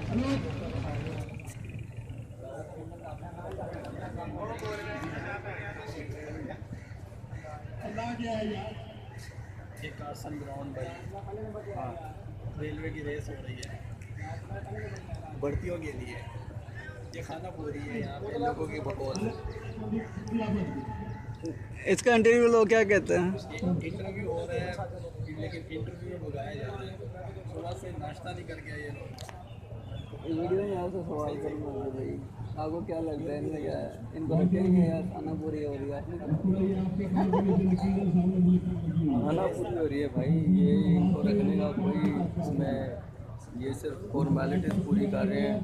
ये Carson ground भाई, हाँ रेलवे की रेस हो रही है भर्तियों के लिए। ये खाना पूरी है यहाँ पे लोगों की बकौल। इसका इंटरव्यू लोग क्या कहते हैं? इंटरव्यू हो रहा है लेकिन इंटरव्यू में बुलाया जा रहा है। सुबह से नाश्ता नहीं करके आए ये लोग। वीडियो में आपसे सवाल करूँगा भाई, आपको क्या लगता है इनमें क्या है? इनको रखेंगे या खाना पूरी हो रही है? खाना पूरी हो रही है भाई, ये इनको रखने का कोई इसमें, ये सिर्फ फॉर्मेलिटीज़ पूरी कर रहे हैं,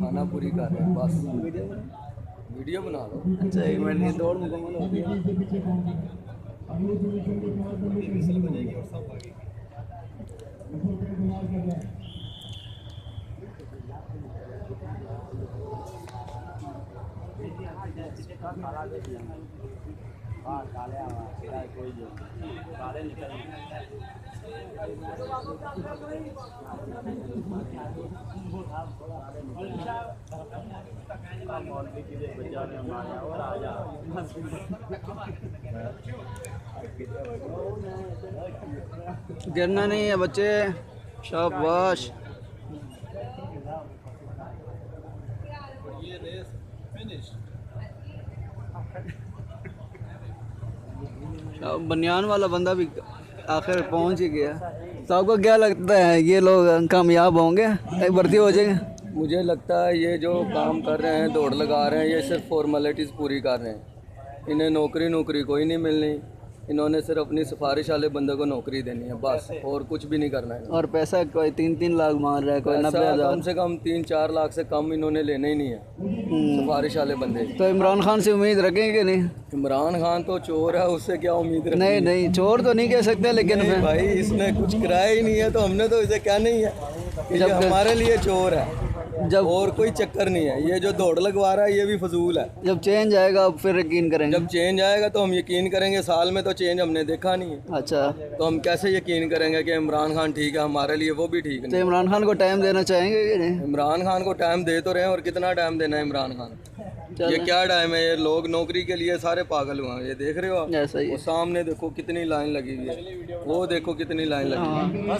खाना पूरी कर रहे हैं बस। वीडियो बना लो। अच्छा 1 मिनट की दौड़ मुकम्मल होती है। विसल बजेगी और सब भागेगी। गिरना नहीं है बच्चे, शाबाश। ये रेस फिनिश। बनियान वाला बंदा भी आखिर पहुंच ही गया। तो आपको क्या लगता है ये लोग कामयाब होंगे, एक भर्ती हो जाएंगे? मुझे लगता है ये जो काम कर रहे हैं, दौड़ लगा रहे हैं, ये सिर्फ फॉर्मेलिटीज़ पूरी कर रहे हैं। इन्हें नौकरी कोई नहीं मिलनी, इन्होंने सिर्फ अपनी सिफारिश वाले बंदे को नौकरी देनी है बस, और कुछ भी नहीं करना है। और पैसा कोई 3-3 लाख मांग रहा है, कोई 90,000। कम से कम 3-4 लाख से कम इन्होंने लेना ही नहीं है सिफारिश वाले बंदे। तो इमरान खान से उम्मीद रखेंगे नहीं? इमरान खान तो चोर है, उससे क्या उम्मीद रखनी है? नहीं चोर तो नहीं कह सकते, लेकिन नहीं भाई, इसने कुछ कराया ही नहीं है, तो हमने तो इसे क्या नहीं है कि ये हमारे लिए चोर है। जब और कोई चक्कर नहीं है, ये जो दौड़ लगवा रहा है ये भी फजूल है। जब चेंज आएगा फिर यकीन करेंगे। जब चेंज आएगा तो हम यकीन करेंगे, साल में तो चेंज हमने देखा नहीं है, अच्छा, तो हम कैसे यकीन करेंगे कि इमरान खान ठीक है हमारे लिए? वो भी ठीक तो नहीं। इमरान खान को टाइम देना चाहेंगे कि नहीं? इमरान खान को टाइम दे तो रहे हैं, और कितना टाइम देना है इमरान खान? ये क्या टाइम है? ये लोग नौकरी के लिए सारे पागल हुए हैं, ये देख रहे हो आप? ऐसा ही वो सामने देखो कितनी लाइन लगी हुई है, वो देखो कितनी लाइन लगी हुई है।